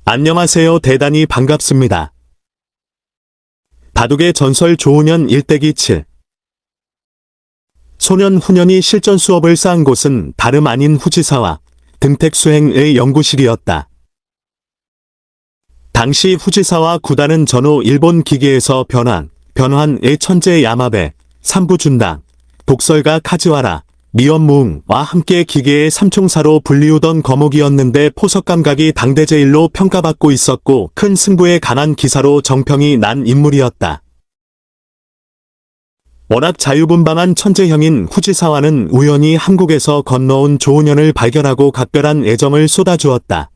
안녕하세요. 대단히 반갑습니다. 바둑의 전설 조훈현 1-7. 소년 훈현이 실전 수업을 쌓은 곳은 다름 아닌 후지사와 등택수행의 연구실이었다. 당시 후지사와 구단은 전후 일본 기계에서 변환의 천재 야마베, 삼부준당, 독설가 카즈와라, 미연무웅과 함께 기계의 삼총사로 불리우던 거목이었는데 포석 감각이 당대 제일로 평가받고 있었고 큰 승부에 강한 기사로 정평이 난 인물이었다. 워낙 자유분방한 천재형인 후지사와는 우연히 한국에서 건너온 조훈현을 발견하고 각별한 애정을 쏟아주었다.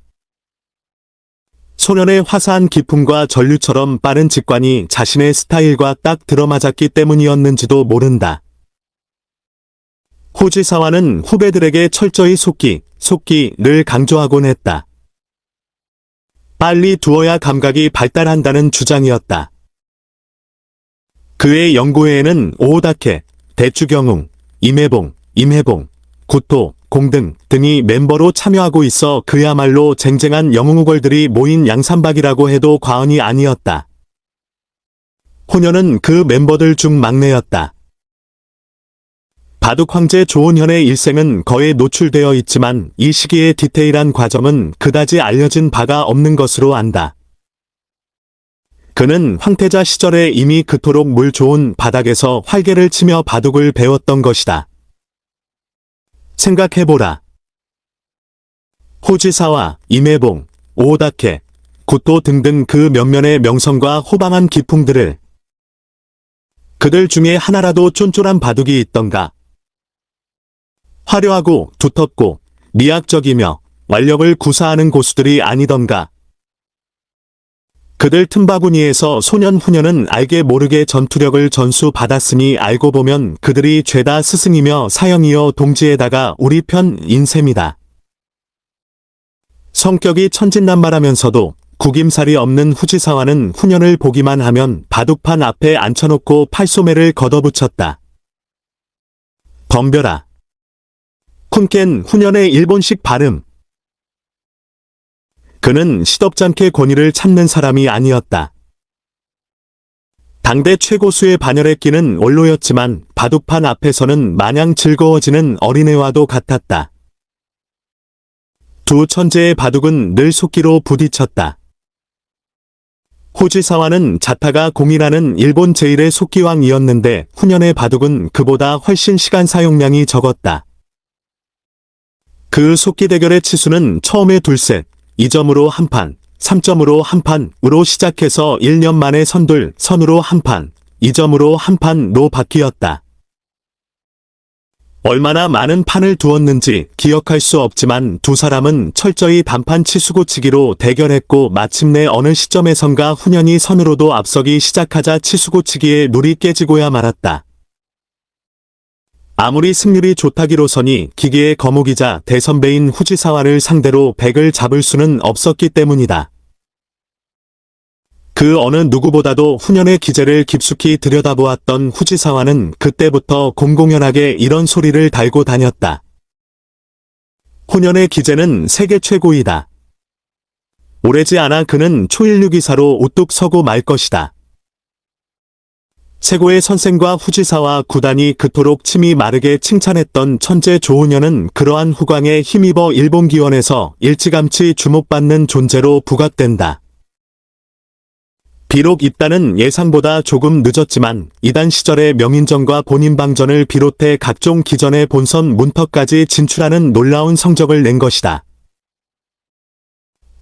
소년의 화사한 기품과 전류처럼 빠른 직관이 자신의 스타일과 딱 들어맞았기 때문이었는지도 모른다. 후지사와는 후배들에게 철저히 속기를 강조하곤 했다. 빨리 두어야 감각이 발달한다는 주장이었다. 그의 연구회에는 오오다케, 대추경웅, 임해봉, 구토, 공등 등이 멤버로 참여하고 있어 그야말로 쟁쟁한 영웅우걸들이 모인 양산박이라고 해도 과언이 아니었다. 훈현은 그 멤버들 중 막내였다. 바둑 황제 조훈현의 일생은 거의 노출되어 있지만 이 시기의 디테일한 과정은 그다지 알려진 바가 없는 것으로 안다. 그는 황태자 시절에 이미 그토록 물 좋은 바닥에서 활개를 치며 바둑을 배웠던 것이다. 생각해보라. 후지사와, 임해봉, 오오다케, 구토 등등 그 몇몇의 명성과 호방한 기풍들을 그들 중에 하나라도 쫀쫀한 바둑이 있던가? 화려하고 두텁고 미학적이며 완력을 구사하는 고수들이 아니던가? 그들 틈바구니에서 소년 훈현은 알게 모르게 전투력을 전수받았으니 알고 보면 그들이 죄다 스승이며 사형이여 동지에다가 우리 편인 셈이다. 성격이 천진난만하면서도 구김살이 없는 후지사와는 훈현을 보기만 하면 바둑판 앞에 앉혀놓고 팔소매를 걷어붙였다. 덤벼라. 쿰깬 훈현의 일본식 발음. 그는 시덥잖게 권위를 참는 사람이 아니었다. 당대 최고수의 반열에 끼는 원로였지만 바둑판 앞에서는 마냥 즐거워지는 어린애와도 같았다. 두 천재의 바둑은 늘 속기로 부딪혔다. 후지사와는 자타가 공이라는 일본 제1의 속기왕이었는데 훈현의 바둑은 그보다 훨씬 시간 사용량이 적었다. 그 속기 대결의 치수는 처음에 둘셋, 2점으로 한 판, 3점으로 한 판으로 시작해서 1년 만에 선으로 한 판, 2점으로 한 판로 바뀌었다. 얼마나 많은 판을 두었는지 기억할 수 없지만 두 사람은 철저히 단판 치수고치기로 대결했고 마침내 어느 시점에선가 훈현이 선으로도 앞서기 시작하자 치수고치기에 룰이 깨지고야 말았다. 아무리 승률이 좋다기로서니 기계의 거목이자 대선배인 후지사와를 상대로 백을 잡을 수는 없었기 때문이다. 그 어느 누구보다도 훈현의 기재를 깊숙이 들여다보았던 후지사와는 그때부터 공공연하게 이런 소리를 달고 다녔다. 훈현의 기재는 세계 최고이다. 오래지 않아 그는 초일류기사로 우뚝 서고 말 것이다. 최고의 선생과 후지사와 구단이 그토록 침이 마르게 칭찬했던 천재 조훈현은 그러한 후광에 힘입어 일본기원에서 일찌감치 주목받는 존재로 부각된다. 비록 입단은 예상보다 조금 늦었지만 이단 시절의 명인전과 본인방전을 비롯해 각종 기전의 본선 문턱까지 진출하는 놀라운 성적을 낸 것이다.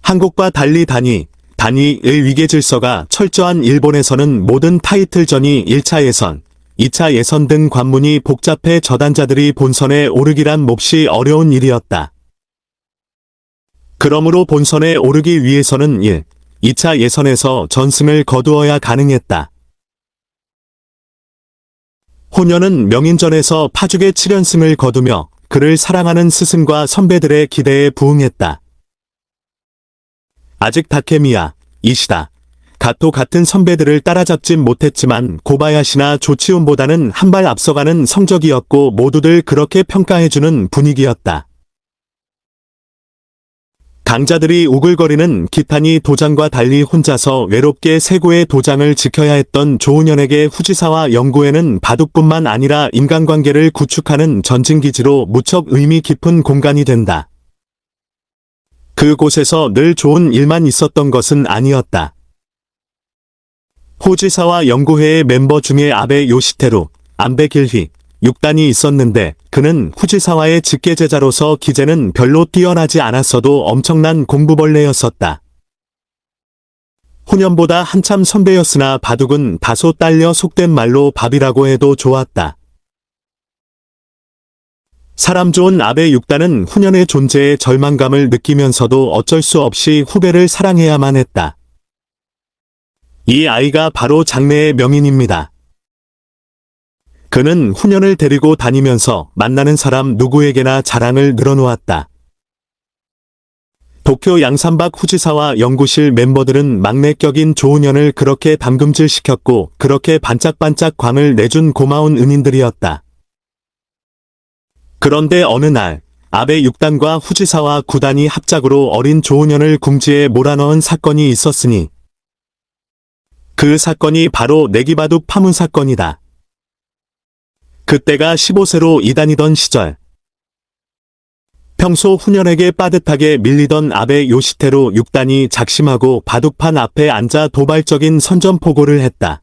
한국과 달리 단위의 위계질서가 철저한 일본에서는 모든 타이틀전이 1차 예선, 2차 예선 등 관문이 복잡해 저단자들이 본선에 오르기란 몹시 어려운 일이었다. 그러므로 본선에 오르기 위해서는 2차 예선에서 전승을 거두어야 가능했다. 훈현은 명인전에서 파죽의 7연승을 거두며 그를 사랑하는 스승과 선배들의 기대에 부응했다. 아직 다케미야, 이시다, 가토 같은 선배들을 따라잡진 못했지만 고바야시나 조치훈보다는 한 발 앞서가는 성적이었고 모두들 그렇게 평가해주는 분위기였다. 강자들이 우글거리는 기탄이 도장과 달리 혼자서 외롭게 세고의 도장을 지켜야 했던 조은현에게 후지사와 영구에는 바둑뿐만 아니라 인간관계를 구축하는 전진기지로 무척 의미 깊은 공간이 된다. 그곳에서 늘 좋은 일만 있었던 것은 아니었다. 후지사와 영구회의 멤버 중에 아베 요시테루, 안배 길휘, 6단이 있었는데 그는 후지사와의 직계제자로서 기재는 별로 뛰어나지 않았어도 엄청난 공부벌레였었다. 후년보다 한참 선배였으나 바둑은 다소 딸려 속된 말로 밥이라고 해도 좋았다. 사람 좋은 아베 6단은 후년의 존재에 절망감을 느끼면서도 어쩔 수 없이 후배를 사랑해야만 했다. 이 아이가 바로 장래의 명인입니다. 그는 후년을 데리고 다니면서 만나는 사람 누구에게나 자랑을 늘어놓았다. 도쿄 양산박 후지사와 연구실 멤버들은 막내격인 조은현을 그렇게 담금질시켰고 그렇게 반짝반짝 광을 내준 고마운 은인들이었다. 그런데 어느 날 아베 6단과 후지사와 9단이 합작으로 어린 조은현을 궁지에 몰아넣은 사건이 있었으니 그 사건이 바로 내기바둑 파문 사건이다. 그때가 15세로 2단이던 시절. 평소 후년에게 빠듯하게 밀리던 아베 요시테루 6단이 작심하고 바둑판 앞에 앉아 도발적인 선전포고를 했다.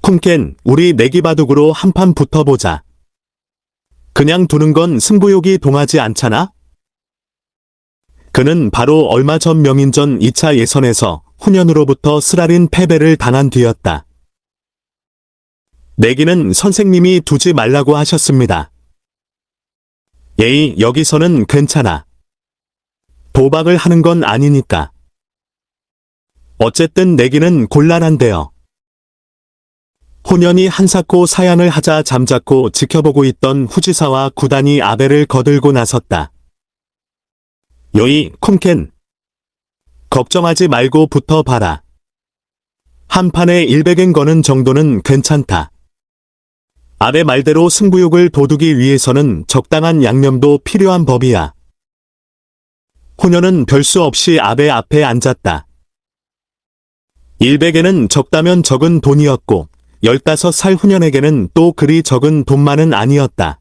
쿵켄, 우리 내기바둑으로 한판 붙어보자. 그냥 두는 건 승부욕이 동하지 않잖아? 그는 바로 얼마 전 명인전 2차 예선에서 후년으로부터 쓰라린 패배를 당한 뒤였다. 내기는 선생님이 두지 말라고 하셨습니다. 에이, 여기서는 괜찮아. 도박을 하는 건 아니니까. 어쨌든 내기는 곤란한데요. 후년이 한사코 사양을 하자 잠자코 지켜보고 있던 후지사와 9단이 아베를 거들고 나섰다. 요이, 쿵켄. 걱정하지 말고 붙어봐라. 한 판에 100엔 거는 정도는 괜찮다. 아베 말대로 승부욕을 돋우기 위해서는 적당한 양념도 필요한 법이야. 후년은 별수 없이 아베 앞에 앉았다. 100엔은 적다면 적은 돈이었고 15살 후년에게는 또 그리 적은 돈만은 아니었다.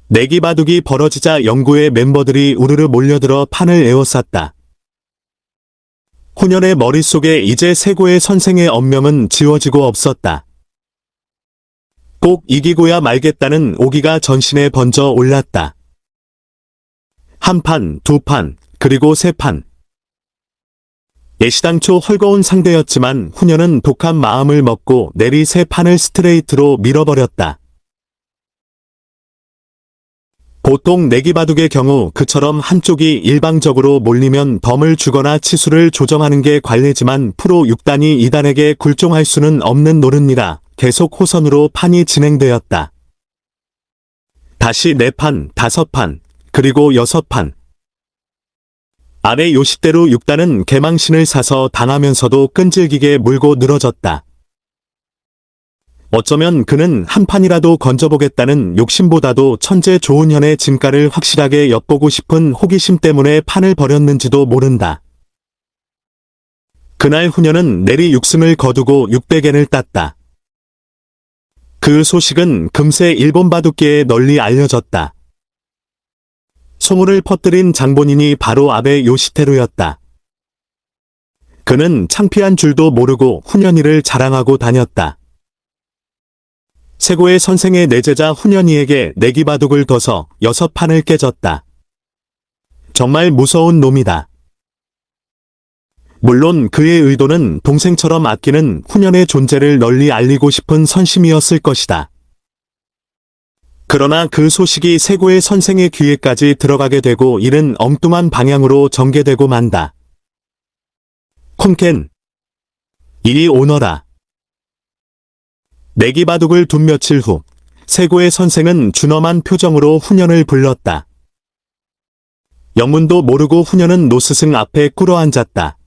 내기바둑이 벌어지자 연구의 멤버들이 우르르 몰려들어 판을 에워쌌다. 후년의 머릿속에 이제 세고의 선생의 언명은 지워지고 없었다. 꼭 이기고야 말겠다는 오기가 전신에 번져 올랐다. 한 판, 두 판, 그리고 세 판. 애시당초 헐거운 상대였지만 후년은 독한 마음을 먹고 내리 세 판을 스트레이트로 밀어버렸다. 보통 내기바둑의 경우 그처럼 한쪽이 일방적으로 몰리면 덤을 주거나 치수를 조정하는 게 관례지만 프로 6단이 2단에게 굴종할 수는 없는 노릇이라 계속 호선으로 판이 진행되었다. 다시 4판, 5판, 그리고 6판. 아베 요시테루 6단은 개망신을 사서 당하면서도 끈질기게 물고 늘어졌다. 어쩌면 그는 한 판이라도 건져보겠다는 욕심보다도 천재 조은현의 진가를 확실하게 엿보고 싶은 호기심 때문에 판을 벌였는지도 모른다. 그날 후년은 내리 6승을 거두고 600엔을 땄다. 그 소식은 금세 일본 바둑계에 널리 알려졌다. 소문을 퍼뜨린 장본인이 바로 아베 요시테루였다. 그는 창피한 줄도 모르고 후년이를 자랑하고 다녔다. 세고의 선생의 내제자 후년이에게 내기바둑을 둬서 6판을 깨졌다. 정말 무서운 놈이다. 물론 그의 의도는 동생처럼 아끼는 후년의 존재를 널리 알리고 싶은 선심이었을 것이다. 그러나 그 소식이 세고의 선생의 귀에까지 들어가게 되고 이는 엉뚱한 방향으로 전개되고 만다. 쿵켄. 이리 오너라. 내기바둑을 둔 며칠 후 세고의 선생은 준엄한 표정으로 후년을 불렀다. 영문도 모르고 후년은 노스승 앞에 꿇어앉았다.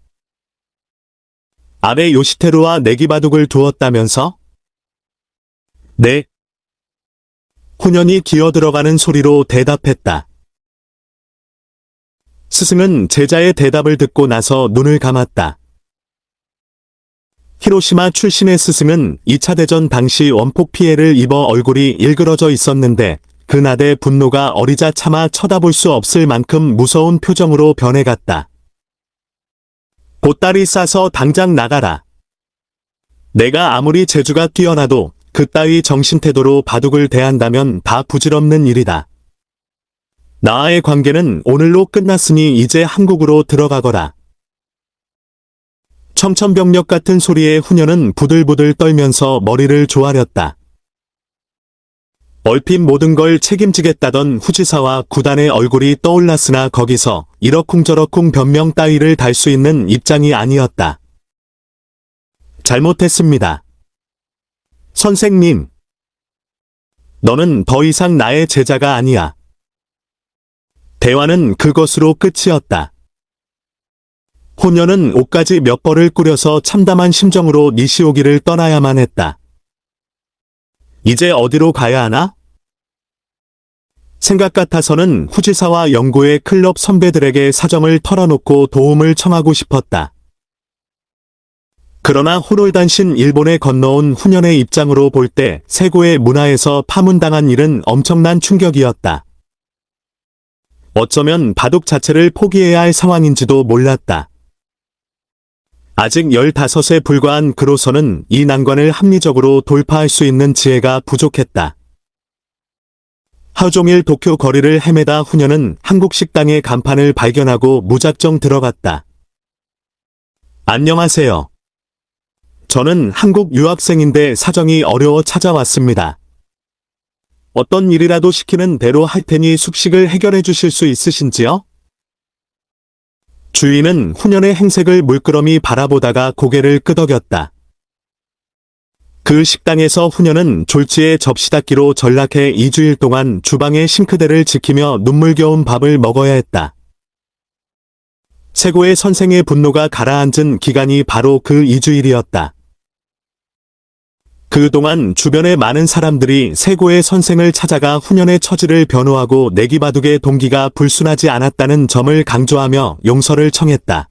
아베 요시테루와 내기바둑을 두었다면서? 네. 후년이 기어들어가는 소리로 대답했다. 스승은 제자의 대답을 듣고 나서 눈을 감았다. 히로시마 출신의 스승은 2차 대전 당시 원폭 피해를 입어 얼굴이 일그러져 있었는데 그나대 분노가 어리자 차마 쳐다볼 수 없을 만큼 무서운 표정으로 변해갔다. 보따리 싸서 당장 나가라. 내가 아무리 재주가 뛰어나도 그따위 정신태도로 바둑을 대한다면 다 부질없는 일이다. 나와의 관계는 오늘로 끝났으니 이제 한국으로 들어가거라. 청천벽력 같은 소리에 후녀는 부들부들 떨면서 머리를 조아렸다. 얼핏 모든 걸 책임지겠다던 후지사와 구단의 얼굴이 떠올랐으나 거기서 이러쿵저러쿵 변명 따위를 달 수 있는 입장이 아니었다. 잘못했습니다. 선생님. 너는 더 이상 나의 제자가 아니야. 대화는 그것으로 끝이었다. 호녀는 옷까지 몇 벌을 꾸려서 참담한 심정으로 니시오기를 떠나야만 했다. 이제 어디로 가야 하나? 생각 같아서는 후지사와 영구의 클럽 선배들에게 사정을 털어놓고 도움을 청하고 싶었다. 그러나 호롤단신 일본에 건너온 후년의 입장으로 볼 때 세고의 문화에서 파문당한 일은 엄청난 충격이었다. 어쩌면 바둑 자체를 포기해야 할 상황인지도 몰랐다. 아직 15에 불과한 그로서는 이 난관을 합리적으로 돌파할 수 있는 지혜가 부족했다. 하루 종일 도쿄 거리를 헤매다 후녀는 한국 식당의 간판을 발견하고 무작정 들어갔다. 안녕하세요. 저는 한국 유학생인데 사정이 어려워 찾아왔습니다. 어떤 일이라도 시키는 대로 할 테니 숙식을 해결해 주실 수 있으신지요? 주인은 후년의 행색을 물끄러미 바라보다가 고개를 끄덕였다. 그 식당에서 후년은 졸지에 접시 닦기로 전락해 2주일 동안 주방의 싱크대를 지키며 눈물겨운 밥을 먹어야 했다. 세고의 선생의 분노가 가라앉은 기간이 바로 그 2주일이었다. 그동안 주변의 많은 사람들이 세고의 선생을 찾아가 후년의 처지를 변호하고 내기바둑의 동기가 불순하지 않았다는 점을 강조하며 용서를 청했다.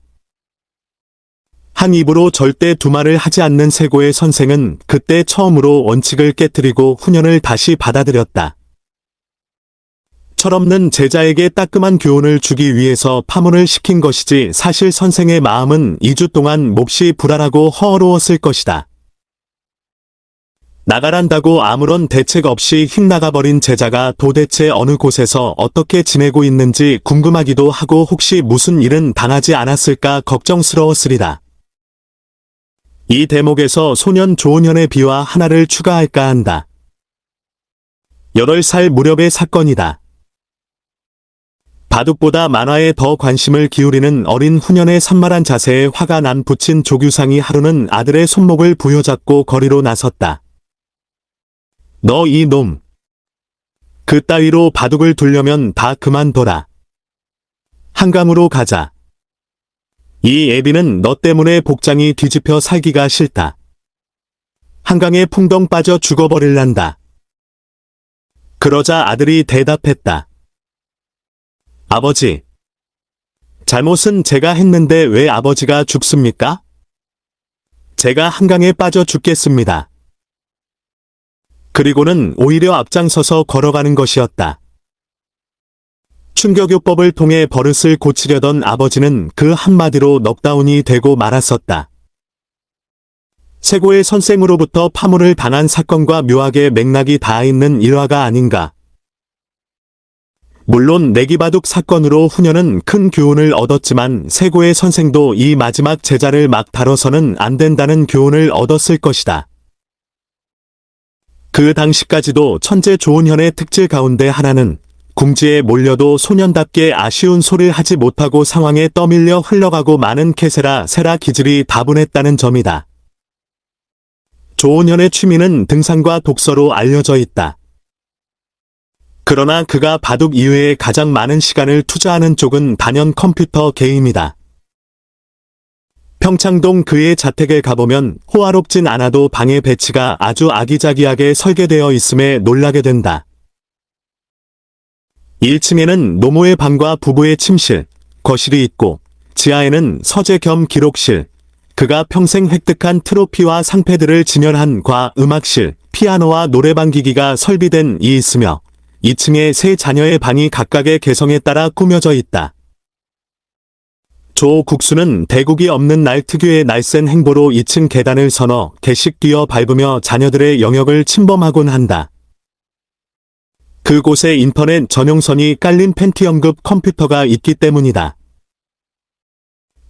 한 입으로 절대 두말을 하지 않는 세고의 선생은 그때 처음으로 원칙을 깨뜨리고 후년을 다시 받아들였다. 철없는 제자에게 따끔한 교훈을 주기 위해서 파문을 시킨 것이지 사실 선생의 마음은 2주 동안 몹시 불안하고 허어로웠을 것이다. 나가란다고 아무런 대책 없이 휙 나가버린 제자가 도대체 어느 곳에서 어떻게 지내고 있는지 궁금하기도 하고 혹시 무슨 일은 당하지 않았을까 걱정스러웠으리다. 이 대목에서 소년 조은현의 비화 하나를 추가할까 한다. 8살 무렵의 사건이다. 바둑보다 만화에 더 관심을 기울이는 어린 후년의 산만한 자세에 화가 난 부친 조규상이 하루는 아들의 손목을 부여잡고 거리로 나섰다. 너 이 놈. 그 따위로 바둑을 두려면 다 그만둬라. 한강으로 가자. 이 애비는 너 때문에 복장이 뒤집혀 살기가 싫다. 한강에 풍덩 빠져 죽어버릴란다. 그러자 아들이 대답했다. 아버지. 잘못은 제가 했는데 왜 아버지가 죽습니까? 제가 한강에 빠져 죽겠습니다. 그리고는 오히려 앞장서서 걸어가는 것이었다. 충격요법을 통해 버릇을 고치려던 아버지는 그 한마디로 넉다운이 되고 말았었다. 세고의 선생으로부터 파문을 당한 사건과 묘하게 맥락이 닿아있는 일화가 아닌가. 물론 내기바둑 사건으로 후년은 큰 교훈을 얻었지만 세고의 선생도 이 마지막 제자를 막 다뤄서는 안 된다는 교훈을 얻었을 것이다. 그 당시까지도 천재 조은현의 특질 가운데 하나는 궁지에 몰려도 소년답게 아쉬운 소리를 하지 못하고 상황에 떠밀려 흘러가고 많은 캐세라 세라 기질이 다분했다는 점이다. 조은현의 취미는 등산과 독서로 알려져 있다. 그러나 그가 바둑 이외에 가장 많은 시간을 투자하는 쪽은 단연 컴퓨터 게임이다. 평창동 그의 자택에 가보면 호화롭진 않아도 방의 배치가 아주 아기자기하게 설계되어 있음에 놀라게 된다. 1층에는 노모의 방과 부부의 침실, 거실이 있고 지하에는 서재 겸 기록실, 그가 평생 획득한 트로피와 상패들을 진열한 음악실, 피아노와 노래방 기기가 설비된 이 있으며 2층에 세 자녀의 방이 각각의 개성에 따라 꾸며져 있다. 조 국수는 대국이 없는 날 특유의 날쌘 행보로 2층 계단을 서너 개씩 뛰어 밟으며 자녀들의 영역을 침범하곤 한다. 그곳에 인터넷 전용선이 깔린 펜티엄급 컴퓨터가 있기 때문이다.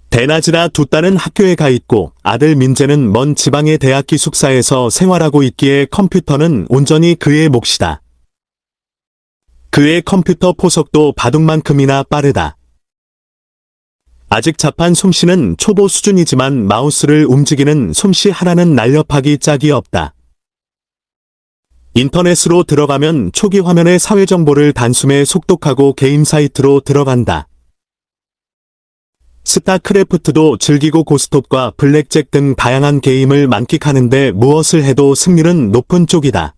대낮이라 두 딸은 학교에 가 있고 아들 민재는 먼 지방의 대학 기숙사에서 생활하고 있기에 컴퓨터는 온전히 그의 몫이다. 그의 컴퓨터 포석도 바둑만큼이나 빠르다. 아직 잡한 솜씨는 초보 수준이지만 마우스를 움직이는 솜씨 하나는 날렵하기 짝이 없다. 인터넷으로 들어가면 초기 화면의 사회정보를 단숨에 속독하고 게임 사이트로 들어간다. 스타크래프트도 즐기고 고스톱과 블랙잭 등 다양한 게임을 만끽하는데 무엇을 해도 승률은 높은 쪽이다.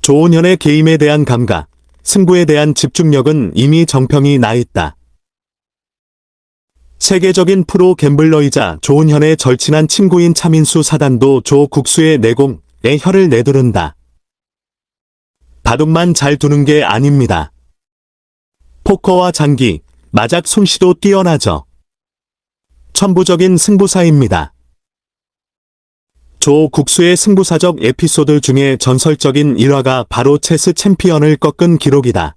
조은현의 게임에 대한 감각, 승부에 대한 집중력은 이미 정평이 나 있다. 세계적인 프로 갬블러이자 조은현의 절친한 친구인 차민수 사단도 조 국수의 내공에 혀를 내두른다. 바둑만 잘 두는 게 아닙니다. 포커와 장기, 마작 솜씨도 뛰어나죠. 천부적인 승부사입니다. 조 국수의 승부사적 에피소드 중에 전설적인 일화가 바로 체스 챔피언을 꺾은 기록이다.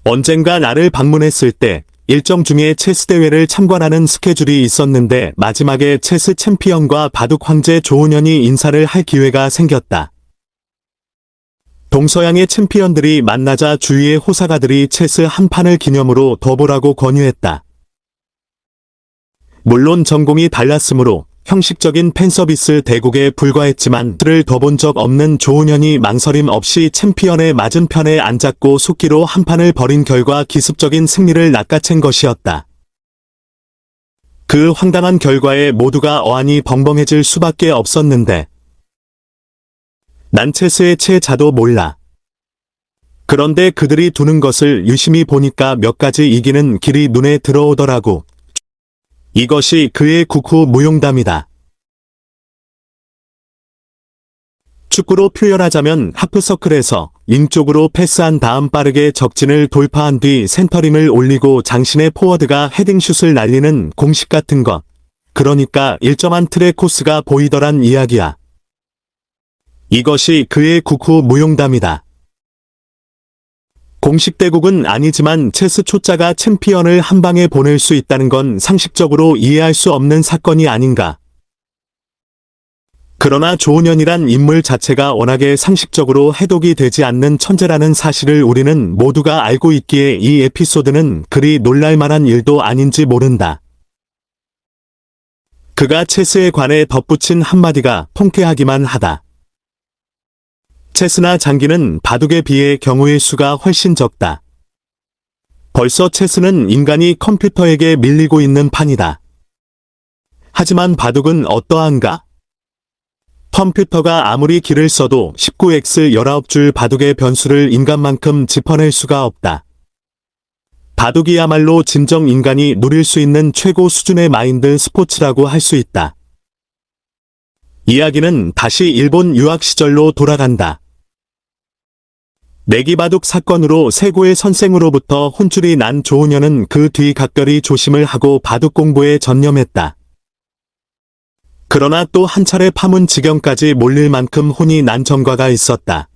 언젠가 나를 방문했을 때 일정 중에 체스 대회를 참관하는 스케줄이 있었는데 마지막에 체스 챔피언과 바둑 황제 조은현이 인사를 할 기회가 생겼다. 동서양의 챔피언들이 만나자 주위의 호사가들이 체스 한 판을 기념으로 더 보라고 권유했다. 물론 전공이 달랐으므로 형식적인 팬서비스 대국에 불과했지만 를 더 본 적 없는 조은현이 망설임 없이 챔피언의 맞은편에 앉았고 속기로 한 판을 벌인 결과 기습적인 승리를 낚아챈 것이었다. 그 황당한 결과에 모두가 어안이 벙벙해질 수밖에 없었는데 난 체스의 채자도 몰라. 그런데 그들이 두는 것을 유심히 보니까 몇 가지 이기는 길이 눈에 들어오더라고. 이것이 그의 국후 무용담이다. 축구로 표현하자면 하프서클에서 윙쪽으로 패스한 다음 빠르게 적진을 돌파한 뒤 센터링을 올리고 장신의 포워드가 헤딩슛을 날리는 공식 같은 것. 그러니까 일정한 틀의 코스가 보이더란 이야기야. 이것이 그의 국후 무용담이다. 공식 대국은 아니지만 체스 초짜가 챔피언을 한 방에 보낼 수 있다는 건 상식적으로 이해할 수 없는 사건이 아닌가. 그러나 조은현이란 인물 자체가 워낙에 상식적으로 해독이 되지 않는 천재라는 사실을 우리는 모두가 알고 있기에 이 에피소드는 그리 놀랄만한 일도 아닌지 모른다. 그가 체스에 관해 덧붙인 한마디가 통쾌하기만 하다. 체스나 장기는 바둑에 비해 경우의 수가 훨씬 적다. 벌써 체스는 인간이 컴퓨터에게 밀리고 있는 판이다. 하지만 바둑은 어떠한가? 컴퓨터가 아무리 기를 써도 19x 19줄 바둑의 변수를 인간만큼 짚어낼 수가 없다. 바둑이야말로 진정 인간이 누릴 수 있는 최고 수준의 마인드 스포츠라고 할 수 있다. 이야기는 다시 일본 유학 시절로 돌아간다. 내기바둑 사건으로 세고의 선생으로부터 혼쭐이 난 조은현은 그 뒤 각별히 조심을 하고 바둑 공부에 전념했다. 그러나 또 한 차례 파문 지경까지 몰릴 만큼 혼이 난 전과가 있었다.